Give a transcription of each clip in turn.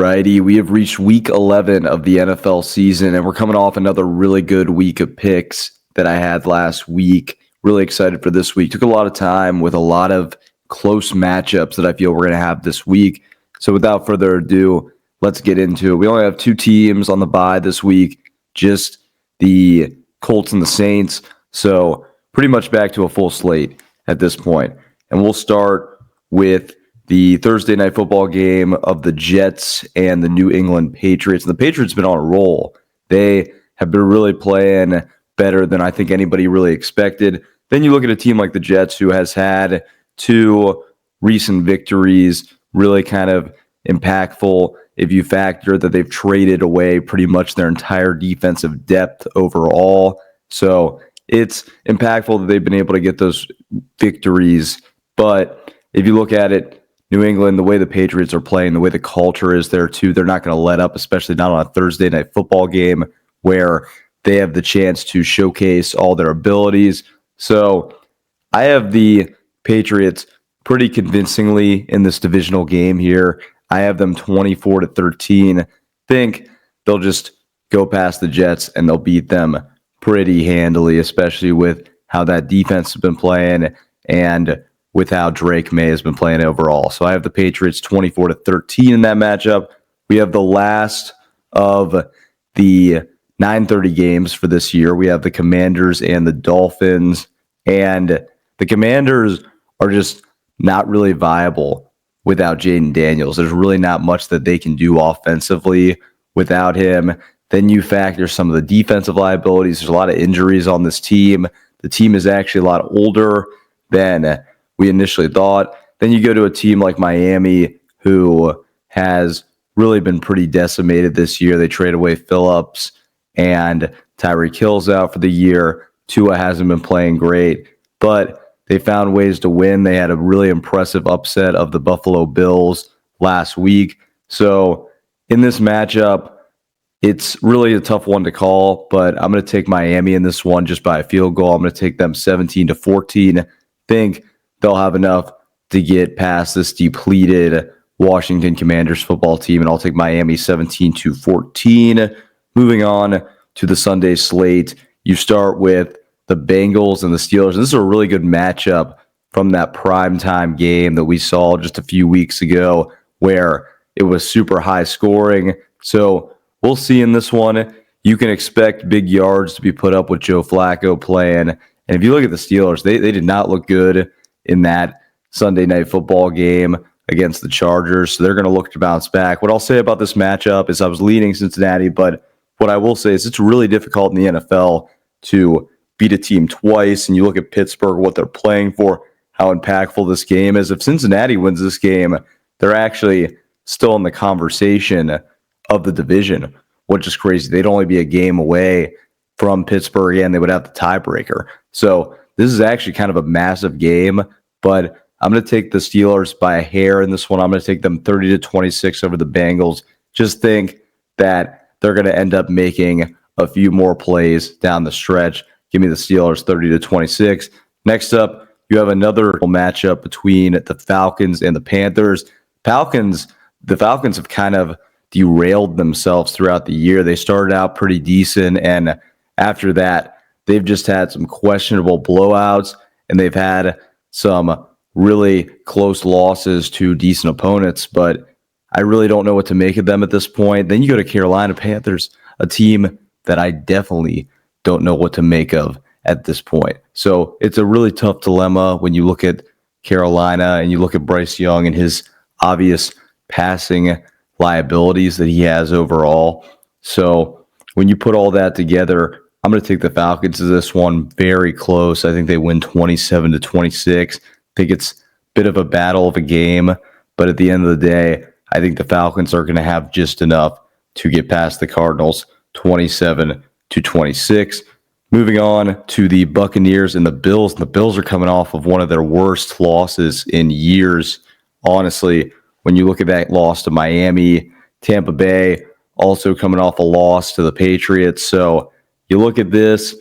righty, we have reached week 11 of the NFL season, and we're coming off another really good week of picks that I had last week. Really excited for this week. Took a lot of time with a lot of close matchups that I feel we're going to have this week. So without further ado, let's get into it. We only have two teams on the bye this week, just the Colts and the Saints. So pretty much back to a full slate at this point. And we'll start with the Thursday night football game of the Jets and the New England Patriots. And the Patriots have been on a roll. They have been really playing better than I think anybody really expected. Then you look at a team like the Jets, who has had two recent victories, really kind of impactful if you factor that they've traded away pretty much their entire defensive depth overall. So it's impactful that they've been able to get those victories. But if you look at it, New England, the way the Patriots are playing, the way the culture is there too, they're not going to let up, especially not on a Thursday night football game where they have the chance to showcase all their abilities. So I have the Patriots pretty convincingly in this divisional game here. I have them 24-13. Think they'll just go past the Jets and they'll beat them pretty handily, especially with how that defense has been playing and with how Drake May has been playing overall. So I have the Patriots 24-13 in that matchup. We have the last of the 9:30 games for this year. We have the Commanders and the Dolphins. And the Commanders are just not really viable without Jaden Daniels. There's really not much that they can do offensively without him. Then you factor some of the defensive liabilities. There's a lot of injuries on this team. The team is actually a lot older than we initially thought. Then you go to a team like Miami, who has really been pretty decimated this year. They trade away Phillips and Tyreek Hill's out for the year. Tua hasn't been playing great, but they found ways to win. They had a really impressive upset of the Buffalo Bills last week. So in this matchup, it's really a tough one to call, but I'm going to take Miami in this one just by a field goal. I'm going to take them 17-14. Think they'll have enough to get past this depleted Washington Commanders football team, and I'll take Miami 17-14. Moving on to the Sunday slate, you start with the Bengals and the Steelers. This is a really good matchup from that primetime game that we saw just a few weeks ago where it was super high scoring. So we'll see in this one. You can expect big yards to be put up with Joe Flacco playing. And if you look at the Steelers, they did not look good in that Sunday night football game against the Chargers. So they're going to look to bounce back. What I'll say about this matchup is I was leaning Cincinnati, but what I will say is it's really difficult in the NFL to beat a team twice. And you look at Pittsburgh, what they're playing for, how impactful this game is. If Cincinnati wins this game, they're actually still in the conversation of the division, which is crazy. They'd only be a game away from Pittsburgh, and they would have the tiebreaker. So this is actually kind of a massive game, but I'm going to take the Steelers by a hair in this one. I'm going to take them 30-26 over the Bengals. Just think that they're going to end up making a few more plays down the stretch. Give me the Steelers 30-26. Next up, you have another matchup between the Falcons and the Panthers. The Falcons have kind of derailed themselves throughout the year. They started out pretty decent, and after that, they've just had some questionable blowouts, and they've had some really close losses to decent opponents, but I really don't know what to make of them at this point. Then you go to Carolina Panthers, a team that I definitely don't know what to make of at this point. So it's a really tough dilemma when you look at Carolina and you look at Bryce Young and his obvious passing liabilities that he has overall. So when you put all that together, I'm going to take the Falcons to this one. Very close. I think they win 27-26. I think it's a bit of a battle of a game, but at the end of the day, I think the Falcons are going to have just enough to get past the Cardinals 27-26. Moving on to the Buccaneers and the Bills. The Bills are coming off of one of their worst losses in years. Honestly, when you look at that loss to Miami, Tampa Bay also coming off a loss to the Patriots. So you look at this,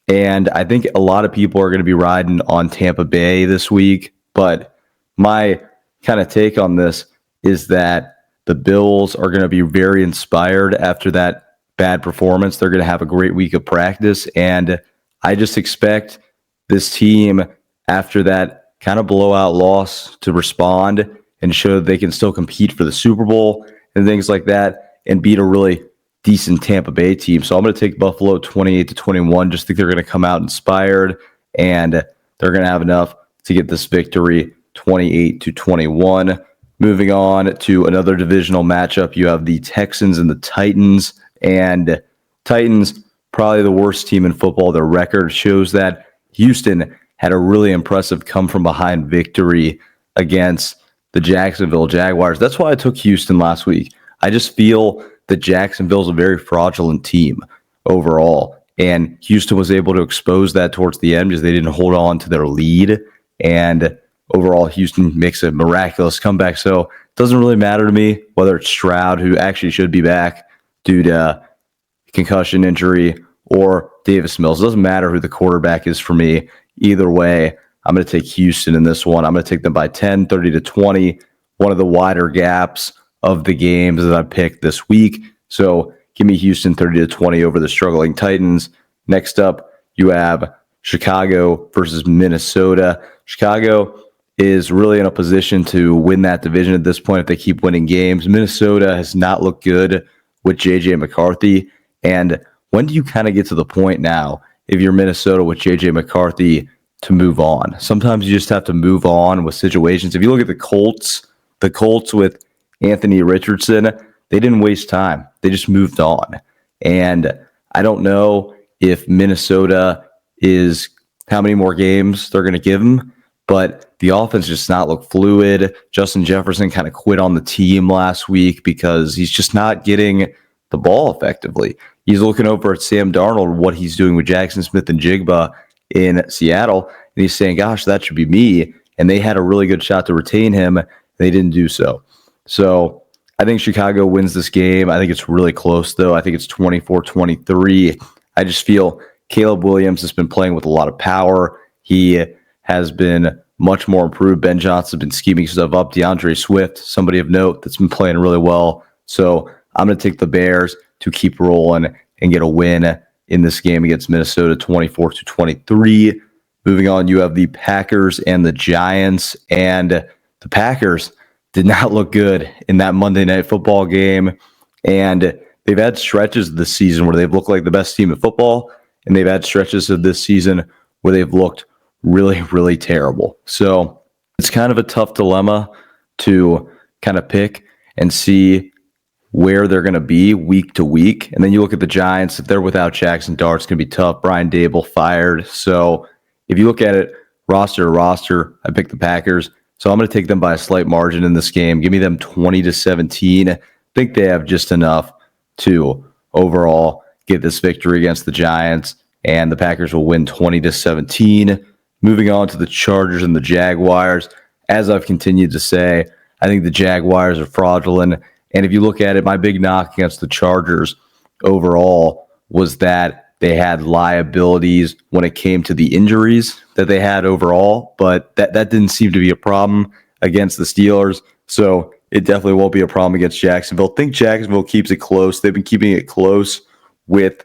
and I think a lot of people are going to be riding on Tampa Bay this week. But my kind of take on this is that the the Bills are going to be very inspired after that bad performance. They're going to have a great week of practice, and I just expect this team, after that kind of blowout loss, to respond and show that they can still compete for the Super Bowl and things like that and beat a really decent Tampa Bay team. So I'm going to take Buffalo 28-21. Just think they're going to come out inspired, and they're going to have enough to get this victory 28-21. Moving on to another divisional matchup, you have the Texans and the Titans. And Titans, probably the worst team in football. Their record shows that. Houston had a really impressive come-from-behind victory against the Jacksonville Jaguars. That's why I took Houston last week. I just feel that Jacksonville's a very fraudulent team overall. And Houston was able to expose that towards the end because they didn't hold on to their lead. And overall, Houston makes a miraculous comeback. So it doesn't really matter to me whether it's Stroud, who actually should be back due to concussion injury, or Davis Mills. It doesn't matter who the quarterback is for me. Either way, I'm going to take Houston in this one. I'm going to take them by 10, 30-20, one of the wider gaps of the games that I picked this week. So give me Houston 30-20 over the struggling Titans. Next up, you have Chicago versus Minnesota. Chicago is really in a position to win that division at this point if they keep winning games. Minnesota has not looked good with J.J. McCarthy. And when do you kind of get to the point now, if you're Minnesota with J.J. McCarthy, to move on? Sometimes you just have to move on with situations. If you look at the Colts with Anthony Richardson, they didn't waste time. They just moved on. And I don't know if Minnesota is how many more games they're going to give him, but the offense just not look fluid. Justin Jefferson kind of quit on the team last week because he's just not getting the ball effectively. He's looking over at Sam Darnold, what he's doing with Jackson Smith and Jigba in Seattle, and he's saying, gosh, that should be me. And they had a really good shot to retain him. They didn't do so. So I think Chicago wins this game. I think it's really close, though. I think it's 24-23. I just feel Caleb Williams has been playing with a lot of power. He has been much more improved. Ben Johnson's been scheming stuff up. DeAndre Swift, somebody of note that's been playing really well. So I'm going to take the Bears to keep rolling and get a win in this game against Minnesota, 24-23. Moving on, you have the Packers and the Giants. And the Packers did not look good in that Monday Night Football game. And they've had stretches of this season where they've looked like the best team in football, and they've had stretches of this season where they've looked really, really terrible. So it's kind of a tough dilemma to kind of pick and see where they're going to be week to week. And then you look at the Giants. If they're without Jackson Dart, it's going to be tough. Brian Dable fired. So if you look at it roster to roster, I picked the Packers. So I'm going to take them by a slight margin in this game. Give me them 20-17. I think they have just enough to overall get this victory against the Giants, and the Packers will win 20-17. Moving on to the Chargers and the Jaguars. As I've continued to say, I think the Jaguars are fraudulent. And if you look at it, my big knock against the Chargers overall was that they had liabilities when it came to the injuries that they had overall, but that didn't seem to be a problem against the Steelers. So it definitely won't be a problem against Jacksonville. I think Jacksonville keeps it close. They've been keeping it close with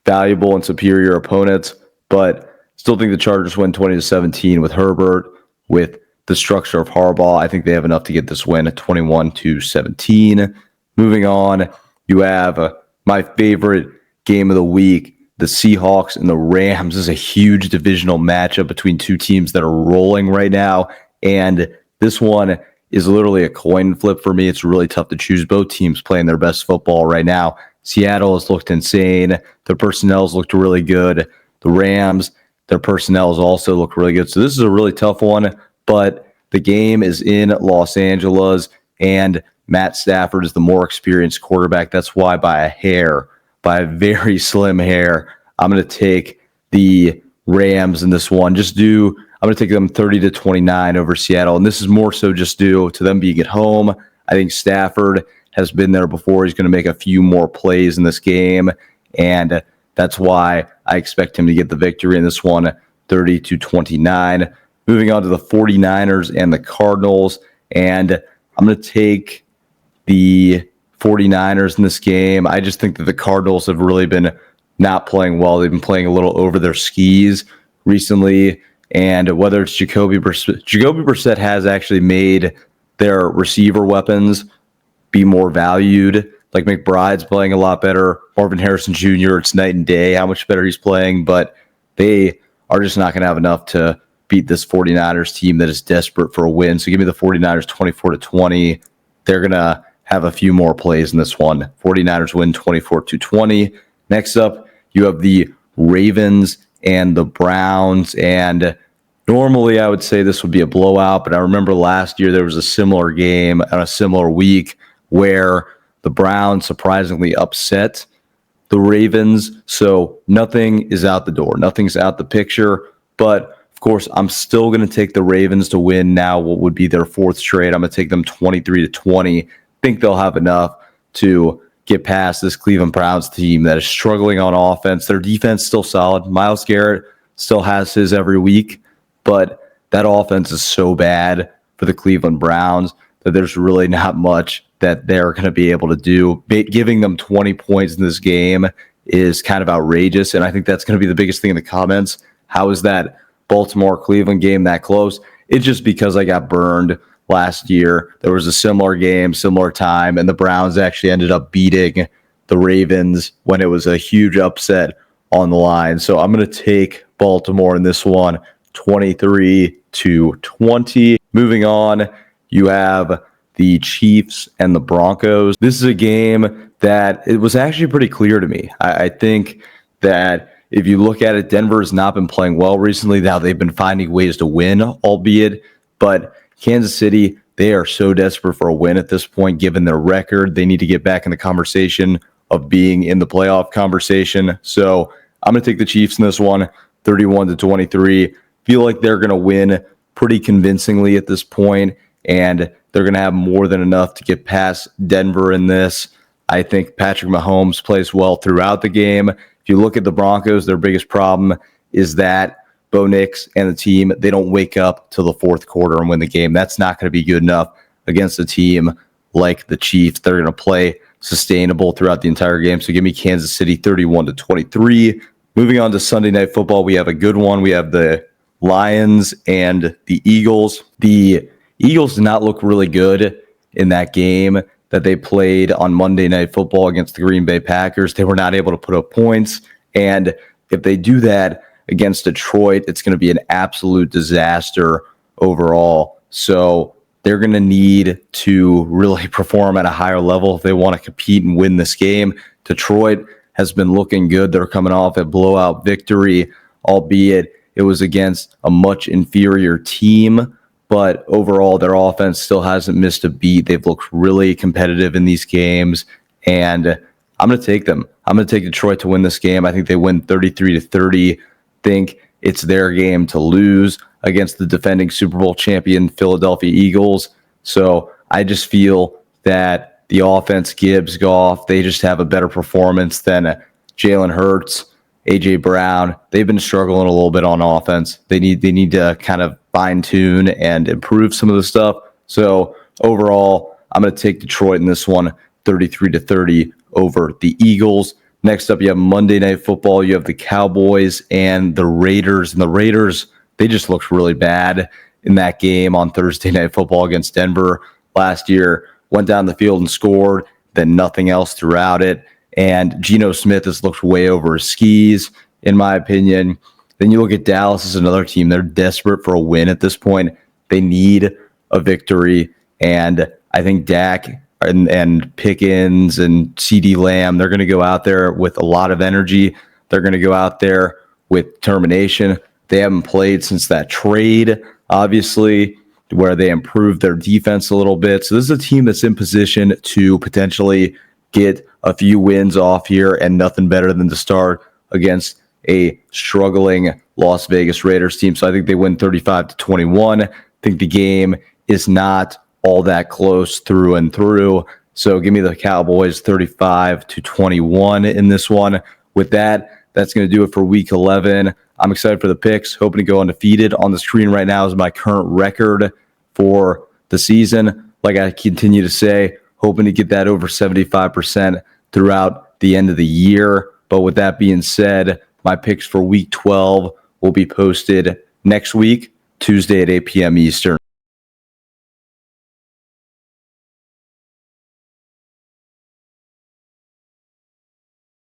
valuable and superior opponents, but still think the Chargers win 20-17 with Herbert, with the structure of Harbaugh. I think they have enough to get this win at 21-17. Moving on, you have my favorite game of the week, the Seahawks and the Rams. This is a huge divisional matchup between two teams that are rolling right now, and this one is literally a coin flip for me. It's really tough to choose. Both teams playing their best football right now. Seattle has looked insane. Their personnel has looked really good. The Rams, their personnel has also looked really good. So this is a really tough one, but the game is in Los Angeles, and Matt Stafford is the more experienced quarterback. That's why by a hair, by a very slim hair, I'm going to take the Rams in this one. I'm going to take them 30-29 over Seattle, and this is more so just due to them being at home. I think Stafford has been there before. He's going to make a few more plays in this game, and that's why I expect him to get the victory in this one, 30-29. Moving on to the 49ers and the Cardinals, and I'm going to take the 49ers in this game. I just think that the Cardinals have really been not playing well. They've been playing a little over their skis recently. And whether it's Jacoby Brissett has actually made their receiver weapons be more valued. Like McBride's playing a lot better. Marvin Harrison Jr., it's night and day how much better he's playing. But they are just not going to have enough to beat this 49ers team that is desperate for a win. So give me the 49ers 24-20. They're going to have a few more plays in this one. 49ers win 24-20. Next up, you have the Ravens and the Browns. And normally I would say this would be a blowout, but I remember last year there was a similar game on a similar week where the Browns surprisingly upset the Ravens. So nothing is out the door. Nothing's out the picture. But of course, I'm still going to take the Ravens to win now what would be their fourth straight. I'm going to take them 23-20. Think they'll have enough to get past this Cleveland Browns team that is struggling on offense. Their defense still solid. Myles Garrett still has his every week, but that offense is so bad for the Cleveland Browns that there's really not much that they're going to be able to do. Giving them 20 points in this game is kind of outrageous, and I think that's going to be the biggest thing in the comments. How is that Baltimore-Cleveland game that close? It's just because I got burned last year. There was a similar game, similar time, and the Browns actually ended up beating the Ravens when it was a huge upset on the line. So I'm going to take Baltimore in this one, 23-20. Moving on, you have the Chiefs and the Broncos. This is a game that it was actually pretty clear to me. I think that if you look at it, Denver has not been playing well recently. Now they've been finding ways to win, albeit, but Kansas City, they are so desperate for a win at this point, given their record. They need to get back in the conversation of being in the playoff conversation. So I'm going to take the Chiefs in this one, 31-23. Feel like they're going to win pretty convincingly at this point, and they're going to have more than enough to get past Denver in this. I think Patrick Mahomes plays well throughout the game. If you look at the Broncos, their biggest problem is that Bo Nix and the team, they don't wake up till the fourth quarter and win the game. That's not going to be good enough against a team like the Chiefs. They're going to play sustainable throughout the entire game. So give me Kansas City 31-23. Moving on to Sunday Night Football, we have a good one. We have the Lions and the Eagles. The Eagles did not look really good in that game that they played on Monday Night Football against the Green Bay Packers. They were not able to put up points. And if they do that against Detroit, it's going to be an absolute disaster overall. So they're going to need to really perform at a higher level if they want to compete and win this game. Detroit has been looking good. They're coming off a blowout victory, albeit it was against a much inferior team. But overall, their offense still hasn't missed a beat. They've looked really competitive in these games, and I'm going to take them. I'm going to take Detroit to win this game. I think they win 33-30. Think it's their game to lose against the defending Super Bowl champion Philadelphia Eagles. So I just feel that the offense, Gibbs, Goff, they just have a better performance than Jalen Hurts, A.J. Brown. They've been struggling a little bit on offense. They need to kind of fine-tune and improve some of the stuff. So overall, I'm going to take Detroit in this one, 33-30 over the Eagles. Next up, you have Monday Night Football. You have the Cowboys and the Raiders. And the Raiders, they just looked really bad in that game on Thursday Night Football against Denver last year. Went down the field and scored, then nothing else throughout it. And Geno Smith has looked way over his skis, in my opinion. Then you look at Dallas as another team. They're desperate for a win at this point. They need a victory. And I think Dak and Pickens and CeeDee Lamb, they're going to go out there with a lot of energy. They're going to go out there with determination. They haven't played since that trade, obviously, where they improved their defense a little bit. So this is a team that's in position to potentially get a few wins off here, and nothing better than to start against a struggling Las Vegas Raiders team. So I think they win 35-21. I think the game is not all that close through and through. So give me the Cowboys 35-21 in this one. With that, that's going to do it for week 11. I'm excited for the picks, hoping to go undefeated. On the screen right now is my current record for the season. Like I continue to say, hoping to get that over 75% throughout the end of the year. But with that being said, my picks for week 12 will be posted next week, Tuesday at 8 p.m. Eastern.